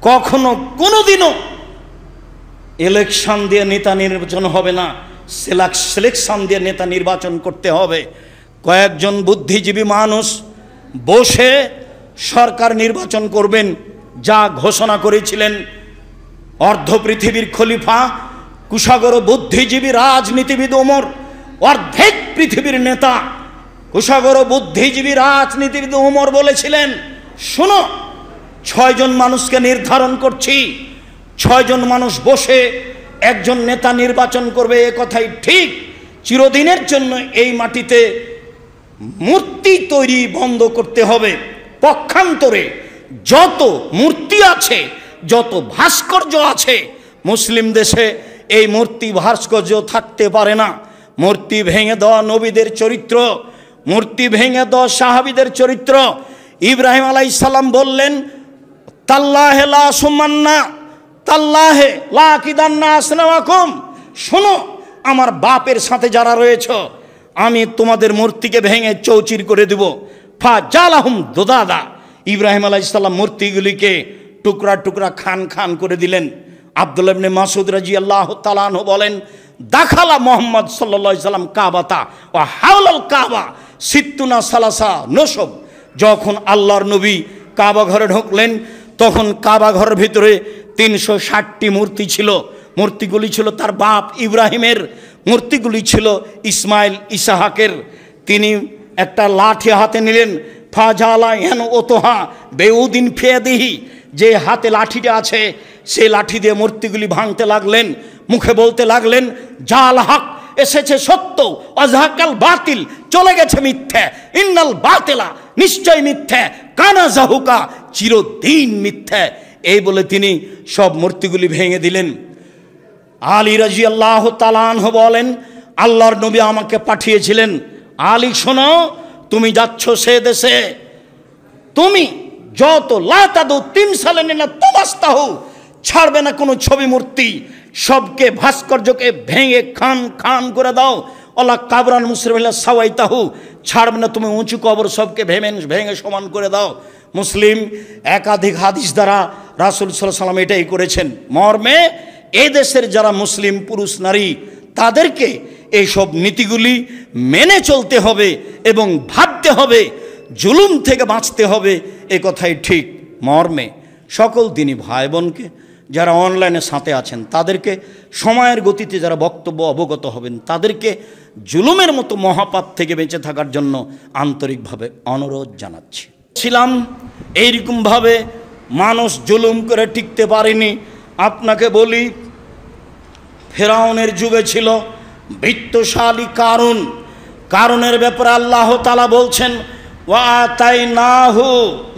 কখনো কোনোদিনও ইলেকশন দিয়ে নেতা নির্বাচন হবে না, সিলেকশন দিয়ে নেতা নির্বাচন করতে হবে। কয়েকজন বুদ্ধিজীবী মানুষ বসে সরকার নির্বাচন করবেন যা ঘোষণা করেছিলেন অর্ধ পৃথিবীর খলিফা কুশাগর বুদ্ধিজীবী রাজনীতিবিদ ওমর, অর্ধেক পৃথিবীর নেতা কুশাগর বুদ্ধিজীবী রাজনীতিবিদ ওমর বলেছিলেন, শোনো 6 জন মানুষকে নির্ধারণ করছি, 6 জন মানুষ বসে একজন নেতা নির্বাচন করবে। এ কথাই ঠিক। চিরদিনের জন্য এই মাটিতে মূর্তি তৈরি বন্ধ করতে হবে। পক্ষান্তরে যত মূর্তি আছে, যত ভাস্কর্য আছে, মুসলিম দেশে এই মূর্তি ভাস্কর্য থাকতে পারে না। মূর্তি ভেঙে দেওয়া নবীদের চরিত্র, মূর্তি ভেঙে দেওয়া সাহাবীদের চরিত্র। ইব্রাহিম আলাইহিস সালাম বললেন, তাল্লাহে লা সুমান্না তাল্লাহে লা কিদান্না আসনামাকুম, শোনো আমার বাপের সাথে যারা রয়েছ, আমি তোমাদের মূর্তিকে ভেঙে চৌচির করে দেব। ফা জালাহুম দুদাদা, ইব্রাহিম আলাইহিস সালাম মূর্তিগুলিকে টুকরা টুকরা খান খান করে দিলেন। আব্দুল্লাহ ইবনে মাসউদ রাদিয়াল্লাহু তাআলা আনহু বলেন, দাখালা মুহাম্মদ সাল্লাল্লাহু আলাইহি সাল্লাম কাবাতা ওয়া হাওলাল কাবা সিত্তুনা সালাসা নসব। যখন আল্লাহর নবী কাবা ঘরে ঢুকলেন তখন কাবা ঘরের ভিতরে 360টি মূর্তি ছিল। মূর্তিগুলি ছিল তার বাপ ইব্রাহিমের, মূর্তিগুলি ছিল ইসমাইল ইসাহাকের। তিনি একটা লাঠি হাতে নিলেন, ফাজালা হেন ওতোহা বেউদিন ফেয়াদিহি, যে হাতে লাঠিটা আছে সেই লাঠি দিয়ে মূর্তিগুলি ভাঙতে লাগলেন। মুখে বলতে লাগলেন, জাল হক, এসেছে সত্য, অজহাকাল বাতিল, চলে গেছে মিথ্যা, ইন্নাল বাতিলা, নিশ্চয় মিথ্যা, কানা জাহুকা, চিরদিন মিথ্যা। এই বলে তিনি সব মূর্তিগুলি ভেঙে দিলেন। আলী রাদিয়াল্লাহু তাআলা আনহু বলেন, আল্লাহর নবী আমাকে পাঠিয়েছিলেন, আলী শোনো, তুমি যাচ্ছ সে দেশে, তুমি যত লাতাদু তিমসালানিনা তুমাস্তাহু, ছাড়বে না কোনো ছবি মূর্তি, সবকে ভাস্কর্যকে ভেঙে খান খান করে দাও। আল্লাহ কাবরান মুসরিমিল্লা সাওয়াইতাহু, ছাড়বে না তুমি উঁচু কবর সবকে ভেঙে সমান করে দাও। মুসলিম একাধিক হাদিস দ্বারা রাসূল সাল্লাল্লাহু আলাইহি ওয়াসাল্লাম এটাই করেছেন। মর্মে এই দেশের যারা মুসলিম পুরুষ নারী তাদেরকে এইসব নীতিগুলি মেনে চলতে হবে এবং ভাবতে হবে, জুলুম থেকে বাঁচতে হবে। এ কথাই ঠিক। মর্মে সকল দিনী ভাই বোনকে যারা অনলাইনের সাথে আছেন তাদেরকে সময়ের গতিতে যারা বক্তব্য অবগত হবেন তাদেরকে জুলুমের মতো মহাপাপ থেকে বেঁচে থাকার জন্য আন্তরিকভাবে অনুরোধ জানাচ্ছি। ছিলাম এইরকমভাবে মানুষ জুলুম করে টিকতে পারেনি। আপনাকে বলি, ফেরাউনের যুগে ছিল বিত্তশালী কারুন। কারুনের ব্যাপারে আল্লাহ তাআলা বলছেন, ওয়া আতাইনাহু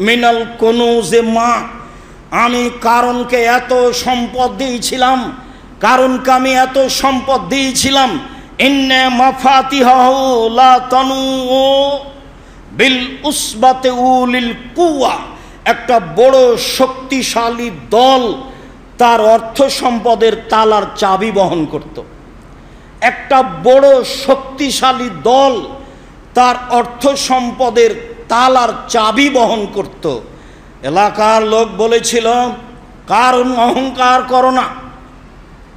মিনাল কুনুজে মা, আমি কারুনকে এত সম্পদ দিয়েছিলাম, কারুনকে আমি এত সম্পদ দিয়েছিলাম, ইন্না মাফাতিহাহু লা তানু বিল উসবাতে উলিল কুওয়া, একটা বড় শক্তিশালী দল তার অর্থ সম্পদের তালার চাবি বহন করত। একটা বড় শক্তিশালী দল তার অর্থ সম্পদের তালার চাবি বহন করত। এলাকার লোক বলেছিল, কারণ অহংকার করো না,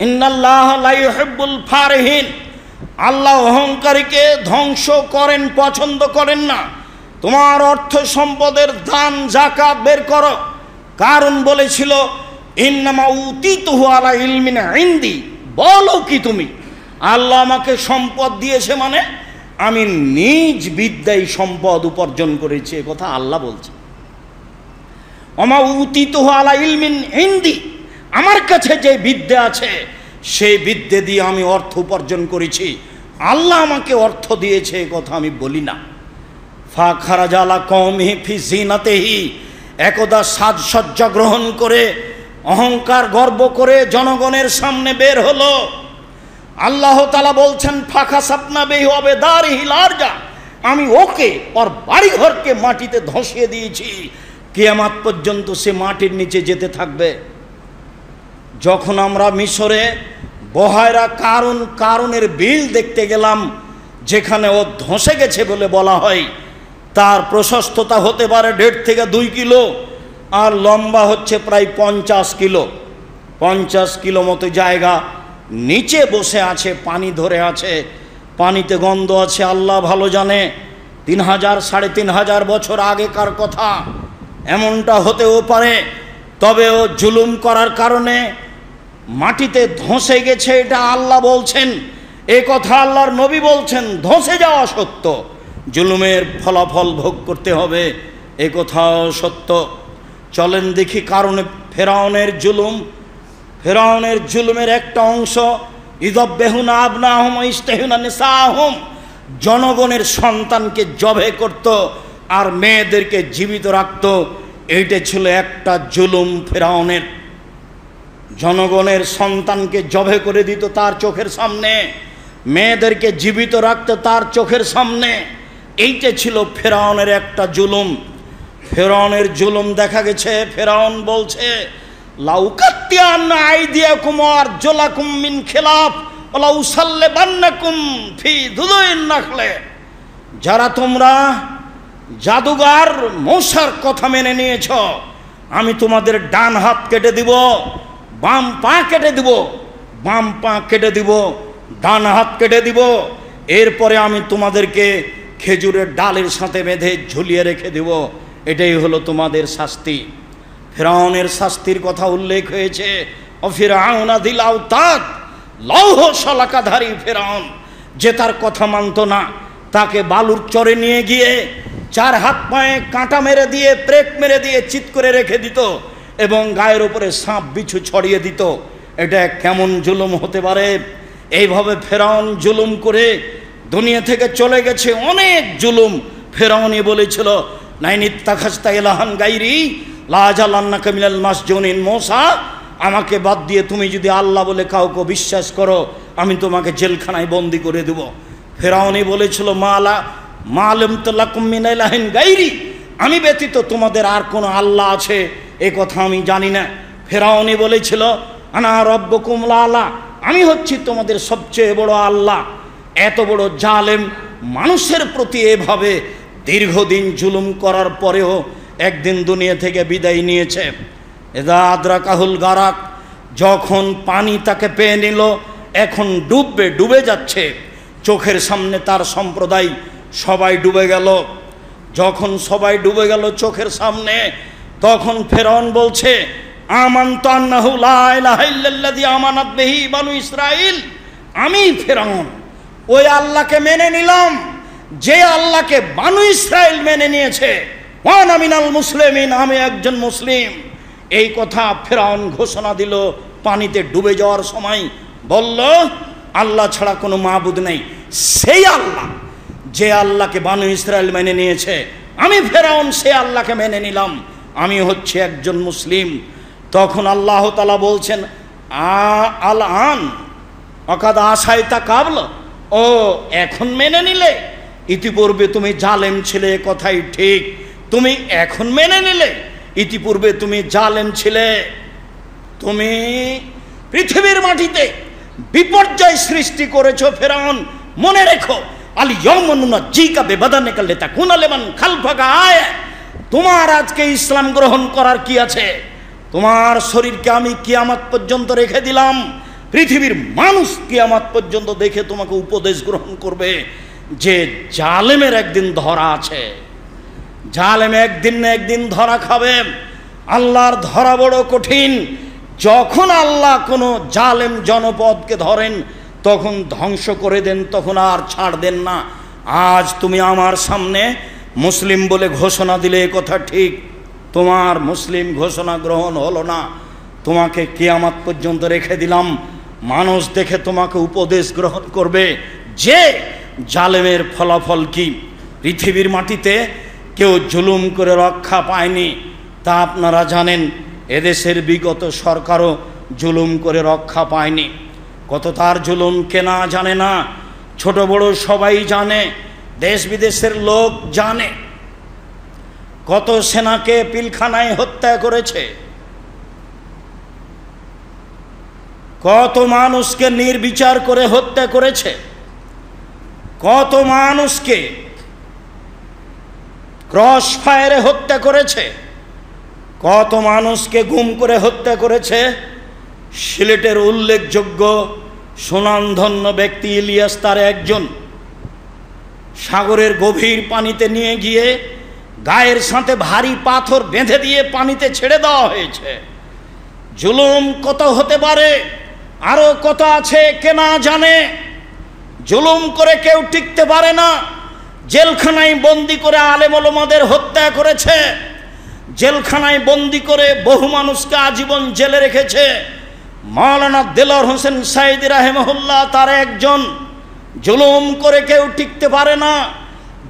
ইন্নাল্লাহ লা ইউহিব্বুল ফারিহিন, আল্লাহ অহংকারীকে ধ্বংস করেন, পছন্দ করেন না। তোমার অর্থ সম্পদের দান যাকাত বের করো। কারণ বলেছিল, ইন্নামা উতিতুহু আলা ইলমিন ইনদি, বলো কি তুমি, আল্লাহ আমাকে সম্পদ দিয়েছে মানে আমি নিজ বিদ্যায় সম্পদ উপার্জন করেছি, এ কথা আল্লাহ বলছে। ওমা উতিতুহু আলা ইলমিন ইনদি, আমার কাছে যে বিদ্যা আছে সেই বিদ্যা দিয়ে আমি অর্থ উপার্জন করেছি, আল্লাহ আমাকে অর্থ দিয়েছে, এ কথা আমি বলি না। ফা খারাজা আলা কওমিহি ফি জিনাতিহি, একদা সাজসজ্জা গ্রহণ করে অহংকার গর্ব করে জনগণের সামনে বের হলো। আল্লাহ তাআলা বলছেন, ফাঁকা সাপনা বেহি হবে দারিহি লারজা, আমি ওকে ওর বাড়িঘরকে মাটিতে ধসিয়ে দিয়েছি, কিয়ামত পর্যন্ত সে মাটির নিচে যেতে থাকবে। যখন আমরা মিশরে বহায়রা কারুনের বিল দেখতে গেলাম, যেখানে ও ধসে গেছে বলে বলা হয়, তার প্রশস্ততা হতে পারে 1.5 থেকে 2 কিলো, আর লম্বা হচ্ছে প্রায় 50 কিলো। 50 কিলো মতো জায়গা, নিচে বসে আছে, পানি ধরে আছে, পানিতে গন্ধ আছে, আল্লাহ ভালো জানে। 3000 3500 বছর আগেকার কথা, এমনটা হতেও পারে। তবে ও জুলুম করার কারণে মাটিতে ধসে গেছে, এটা আল্লাহ বলছেন, এ কথা আল্লাহর নবী বলছেন। ধসে যাওয়া সত্য, জুলুমের ফলাফল ভোগ করতে হবে, এ কথাও সত্য। চলেন দেখি কারণে ফেরাউনের জুলুম। ফেরাউনের জুলুমের একটা অংশ, ইযবেহুনা আবনাহুম ওয়া ইস্তাহুনা নিসাহুম, জনগণের সন্তানকে জবে করত আর মেয়েদেরকে জীবিত রাখত। এইটা ছিল একটা জুলুম ফেরাউনের। জনগণের সন্তানকে জবে করে দিত তার চোখের সামনে, মেয়েদেরকে জীবিত রাখত তার চোখের সামনে। এইটা ছিল ফেরাউনের একটা জুলুম। ফেরাউনের জুলুম দেখা গেছে, ফেরাউন বলছে লাউকাত্তিয়ান্না আইদিয়াকুম ওয়া আরজুলাকুম মিন খিলাফ ওয়া লাউসাল্লিবান্নাকুম ফি দুদুইন নাখলে। যারা তোমরা জাদুগার মূসার কথা মেনে নিয়েছ, আমি তোমাদের ডান হাত কেটে দিব, বাম পা কেটে দিব, বাম পা কেটে দিব, ডান হাত কেটে দিব। এরপরে আমি তোমাদেরকে খেজুরের ডালের সাথে বেঁধে ঝুলিয়ে রেখে দেব। এটাই হলো তোমাদের শাস্তি। ফেরাউনের শাস্তির কথা উল্লেখ হয়েছে। অফিরাউনা দিল আওতাদ, লৌহ শলাকাধারী ফেরাউন, যে তার কথা মানত না, তাকে বালুর চরে নিয়ে গিয়ে 4 হাত পায়ে কাঁটা মেরে দিয়ে, প্রেক মেরে দিয়ে চিৎ করে রেখে দিত এবং গায়ের উপরে সাপ বিছু ছড়িয়ে দিত। এটা কেমন জুলুম হতে পারে? এইভাবে ফেরাউন জুলুম করে দুনিয়া থেকে চলে গেছে। অনেক জুলুম ফেরাউনই বলেছিল, নাইনিত্তাখাস্তা ইলাহান গাইরি লাজালান্নাকা মিনাল মাসজুনিন মূসা, আমাকে বাদ দিয়ে তুমি যদি আল্লাহ বলে কাউকে বিশ্বাস করো, আমি তোমাকে জেলখানায় বন্দি করে দেব। ফেরাউনই বলেছিল মালাম তালাকুম মিন ইলাহিন গাইরি, আমি ব্যতীত তোমাদের আর কোনো আল্লাহ আছে এ কথা আমি জানি না। ফেরাউনই বলেছিল আনা রব্বুকুম লালা, আমি হচ্ছি তোমাদের সবচেয়ে বড় আল্লাহ। এত বড় জালেম মানুষের প্রতি এভাবে দীর্ঘদিন জুলুম করার পরেও একদিন দুনিয়া থেকে বিদায় নিয়েছে। এদা আদ্রাকাহুল গারাক, যখন পানি তাকে পেয়ে নিল, এখন ডুবে যাচ্ছে চোখের সামনে তার সম্প্রদায় সবাই ডুবে গেল। যখন সবাই ডুবে গেল চোখের সামনে, তখন ফেরাউন বলছে আমানতু আন্নাহু লা ইলাহা ইল্লাল্লাযী আমানাত বিহি বানু ইসরাঈল, আমি ফেরাউন ওই আল্লাহকে মেনে নিলাম যে আল্লাহকে বানু ইসরাইল মেনে নিয়েছে। ওয়ানা মিনাল মুসলিমিন, আমি একজন মুসলিম। এই কথা ফেরাউন ঘোষণা দিল পানিতে ডুবে যাওয়ার সময়। বলল আল্লাহ ছাড়া কোনো মাবুদ নেই। সেই আল্লাহ যে আল্লাহকে বানু ইসরাইল মেনে নিয়েছে, আমি ফেরাউন সে আল্লাহকে মেনে নিলাম, আমি হচ্ছে একজন মুসলিম। তখন আল্লাহ তাআলা বলছেন আল আন অকাদ আশাইতা কাবল, ও এখন মেনে নিলে? ইতিপূর্বে তুমি জালেম ছিলে, কথাই ঠিক, তুমি এখন মেনে নিলে? ইতিপূর্বে তুমি জালেম ছিলে। তুমি পৃথিবীর মাটিতে বিপর্যয় সৃষ্টি করেছো ফেরাউন। মনে রেখো আল ইয়াউমা নুনাজ্জিকা বিবাদানিকা লিতাকুনা লিমান খালফাকা আয়া, তোমার আজকে ইসলাম গ্রহণ করার কি আছে? তোমার শরীরকে আমি কিয়ামত পর্যন্ত রেখে দিলাম। পৃথিবীর মানুষ কিয়ামত পর্যন্ত দেখে তোমাকে উপদেশ গ্রহণ করবে যে জালেমের একদিন ধরা আছে, জালেম একদিন না একদিন ধরা খাবে। আল্লাহর ধরা বড় কঠিন। যখন আল্লাহ কোনো জালেম জনপদকে ধরেন তখন ধ্বংস করে দেন, তখন আর ছাড় দেন না। আজ তুমি আমার সামনে মুসলিম বলে ঘোষণা দিলে, কথা ঠিক, তোমার মুসলিম ঘোষণা গ্রহণ হলো না, তোমাকে কিয়ামত পর্যন্ত রেখে দিলাম। মানুষ দেখে তোমাকে উপদেশ গ্রহণ করবে যে জালেমের ফলাফল কি। পৃথিবীর মাটিতে কেউ জুলুম করে রক্ষা পায়নি, তা আপনারা জানেন। এদেশের বিগত সরকারও জুলুম করে রক্ষা পায়নি। কত তার জুলুম কেনা জানে না, ছোট বড় সবাই জানে, দেশ বিদেশের লোক জানে। কত সেনাকে পিলখানায় হত্যা করেছে, কত মানুষকে নির্বিচার করে হত্যা করেছে, কত মানুষকে ক্রস ফায়ারে হত্যা করেছে। কত মানুষকে গুম করে হত্যা করেছে। সিলেটের উল্লেখযোগ্য সুনামধন্য ব্যক্তি ইলিয়াস তার একজন। সাগরের গভীর পানিতে নিয়ে গিয়ে গায়ের সাথে ভারী পাথর বেঁধে দিয়ে পানিতে ছেড়ে দেওয়া হয়েছে। জুলুম কত হতে পারে, আরো কত আছে কে না জানে। জুলুম করে কেউ টিকতে পারে না। জেলখানায় বন্দি করে আলেম ওলামাদের হত্যা করেছে, জেলখানায় বন্দি করে বহু মানুষকে আজীবন জেলে রেখেছে। মাওলানা দেলোয়ার হোসেন সাঈদী রাহিমাহুল্লাহ তার একজন। জুলুম করে কেউ টিকতে পারে না।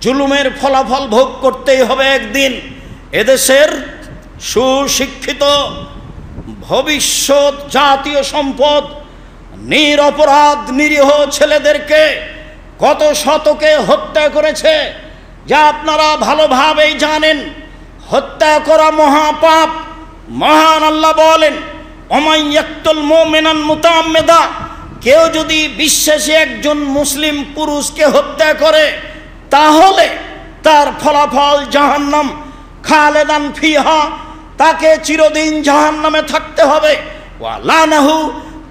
জুলুমের ফলাফল ভোগ করতেই হবে একদিন। এদেশের সুশিক্ষিত ভবিষ্যৎ জাতীয় সম্পদ নিরপরাধ নিরীহ ছেলেদেরকে কত শতকে হত্যা করেছে, যা আপনারা ভালোভাবেই জানেন। হত্যা করা মহাপাপ। মহান আল্লাহ বলেন, ওমান ইয়াকতুল মুমিনান মুতাআম্মিদা, কেউ যদি বিশ্বাসী একজন মুসলিম পুরুষকে হত্যা করে তাহলে তার ফলাফল জাহান্নাম, খালেদান ফিহা, তাকে চিরদিন জাহান্নামে থাকতে হবে। ওয়া লানাহু,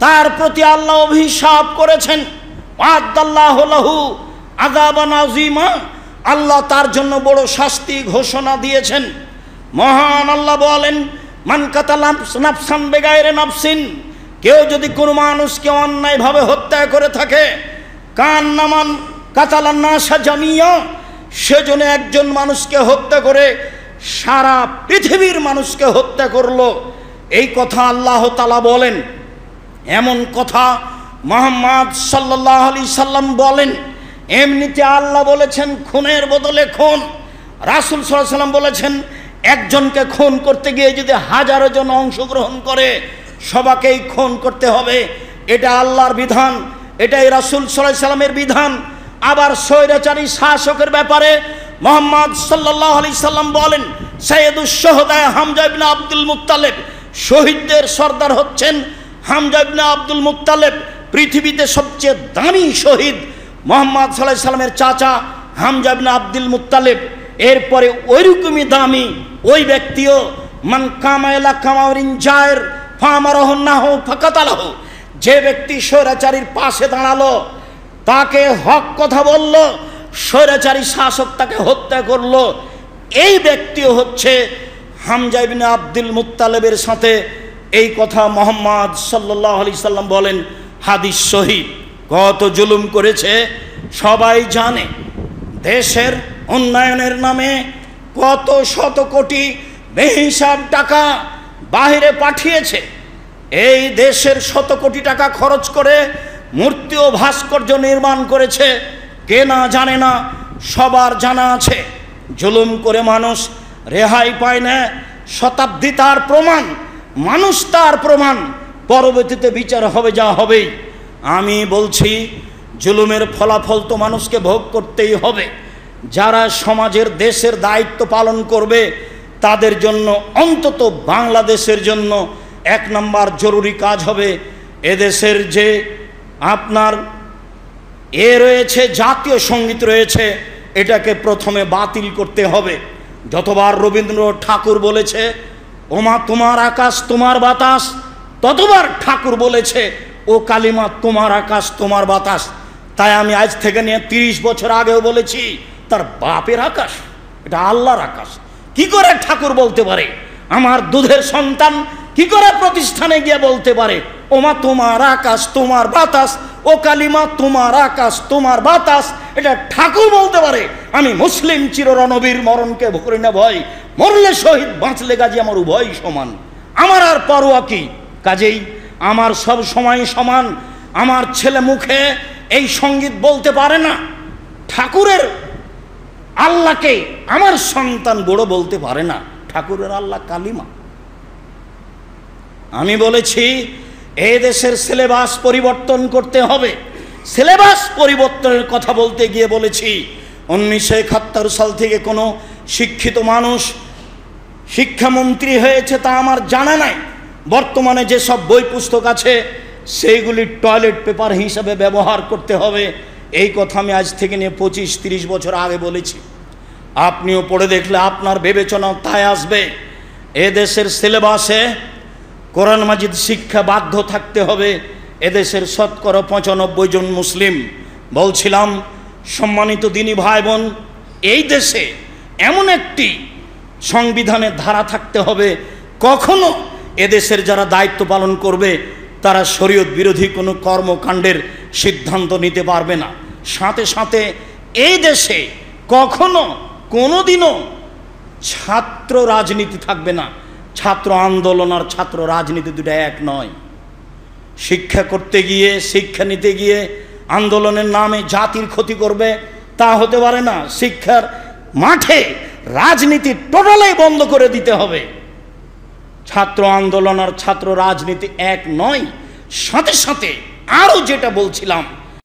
তার প্রতি আল্লাহ অভিশাপ করেছেন। ওয়াদাল্লাহু লাহু আযাবান আযীমা, আল্লাহ তার জন্য বড় শাস্তি ঘোষণা দিয়েছেন। মহান আল্লাহ বলেন, মান কাতালা নাফসান বিগাইরি নাফসিন, কেউ যদি কোনো মানুষকে অন্যায়ভাবে হত্যা করে থাকে, কান্নামান কাতালান নাসা জামিয়া, সেজন্য একজন মানুষকে হত্যা করে সারা পৃথিবীর মানুষকে হত্যা করলো। এই কথা আল্লাহ তাআলা বলেন। এমন কথা মুহাম্মদ সাল্লাল্লাহু আলাইহি সাল্লাম বলেন। এমনিতে আল্লাহ বলেছেন খুনের বদলে খুন। রাসূল সাল্লাল্লাহু আলাইহি সাল্লাম বলেছেন একজনকে খুন করতে গিয়ে যদি হাজারো জন অংশগ্রহণ করে সবাইকেই খুন করতে হবে। এটা আল্লাহর বিধান, এটাই রাসূল সাল্লাল্লাহু আলাইহি সাল্লামের বিধান। আবার স্বৈরাচারী শাসকের ব্যাপারে মুহাম্মদ সাল্লাল্লাহু আলাইহি সাল্লাম বলেন, সাইয়্যিদুশ শুহাদা হামজা ইবনে আব্দুল মুত্তালিব, শহীদদের সর্দার হচ্ছেন হামজা ইবনে আব্দুল মুত্তালিব। পৃথিবীতে সবচেয়ে দামি শহীদ মুহাম্মদ সাল্লাল্লাহু আলাইহি সাল্লামের চাচা হামজা ইবনে আব্দুল মুত্তালিব। এরপরে ওইরকমই দামি ওই ব্যক্তিও মান কামাইলা কামাউরিন জায়ের ফামারহুন্নাহু ফাকাতালাহু, যে ব্যক্তি স্বৈরাচারীর পাশে দাঁড়ালো, তাকে হক কথা বলল, স্বৈরাচারী শাসক তাকে হত্যা করলো, এই ব্যক্তিও হচ্ছে হামজা ইবনে আব্দুল মুত্তালিবের সাথে। এই কথা মুহাম্মদ সাল্লাল্লাহু আলাইহি সাল্লাম বলেন, হাদিস সহিহ। কত জুলুম করেছে সবাই জানে। দেশের উন্নয়নের নামে কত শত কোটি বেহিসাব টাকা বাহিরে পাঠিয়েছে। এই দেশের শত কোটি টাকা খরচ করে মূর্তি ও ভাস্কর্য নির্মাণ করেছে। কে না জানে না, সবার জানা আছে। জুলুম করে মানুষ রেহাই পায় না। শতাব্দী তার প্রমাণ, মানুষ তার প্রমাণ। পরবর্তীতে বিচার হবে যা হবেই। আমি বলছি জুলুমের ফলাফল তো মানুষকে ভোগ করতেই হবে। যারা সমাজের দেশের দায়িত্ব পালন করবে তাদের জন্য, অন্তত বাংলাদেশের জন্য 1 নম্বর জরুরি কাজ হবে এদেশের যে আপনার রয়েছে জাতীয় সঙ্গীত রয়েছে, এটাকে প্রথমে বাতিল করতে হবে। যতবার রবীন্দ্রনাথ ঠাকুর বলেছে ওমা তোমার আকাশ তোমার বাতাস, ততবার ঠাকুর বলেছে ও কালিমা তোমার আকাশ তোমার বাতাস। তাই আমি আজ থেকে নিয়ে 30 বছর আগেও বলেছি তার বাপের আকাশ, এটা আল্লাহর আকাশ। কি করে ঠাকুর বলতে পারে? আমার দুধের সন্তান কি করে প্রতিষ্ঠানে গিয়ে বলতে পারে ওমা তোমার আকাশ তোমার বাতাস, ও কালিমা তোমার আকাশ তোমার বাতাস? এটা ঠাকুর বলতে পারে। আমি মুসলিম চিররণবীর, মরণকে করি না ভয়, মরলে শহীদ বাঁচলে গাজী, আমার উভয় সমান। আমার আর পরোয়া কি? কাজেই আমার সব সময় সমান। আমার ছেলে মুখে এই সঙ্গীত বলতে পারে না, ঠাকুরের আল্লাহকে আমার সন্তান বড় বলতে পারে না। ঠাকুরের আল্লাহ কালিমা। আমি বলেছি এই দেশের সিলেবাস পরিবর্তন করতে হবে। সিলেবাস পরিবর্তনের কথা বলতে গিয়ে বলেছি 1971 সাল থেকে কোনো শিক্ষিত মানুষ শিক্ষামন্ত্রী হয়েছে তা আমার জানা নাই। বর্তমানে যেসব বই পুস্তক আছে সেইগুলি টয়লেট পেপার হিসাবে ব্যবহার করতে হবে। এই কথা আমি আজ থেকে নিয়ে 25-30 বছর আগে বলেছি। আপনিও পড়ে দেখলে আপনার বিবেচনা তাই আসবে। এদেশের সিলেবাসে কোরআন মাজিদ শিক্ষা বাধ্য থাকতে হবে। এদেশের শতকরা 95 জন মুসলিম। বলছিলাম সম্মানিত দিনী ভাই বোন, এই দেশে এমন একটি সংবিধানের ধারা থাকতে হবে, কখনো এদেশের যারা দায়িত্ব পালন করবে তারা শরীয়ত বিরোধী কোনো কর্মকাণ্ডের সিদ্ধান্ত নিতে পারবে না। সাথে সাথে এই দেশে কখনো কোনোদিনও ছাত্র রাজনীতি থাকবে না। ছাত্র আন্দোলন আর ছাত্র রাজনীতি দুটো এক নয়। শিক্ষা করতে গিয়ে, শিক্ষা নিতে গিয়ে আন্দোলনের নামে জাতির ক্ষতি করবে, তা হতে পারে না। শিক্ষার মাঠে রাজনীতি টোটালি বন্ধ করে দিতে হবে। ছাত্র আন্দোলন আর ছাত্র রাজনীতি এক নয়। সাথে সাথে আরও যেটা বলছিলাম,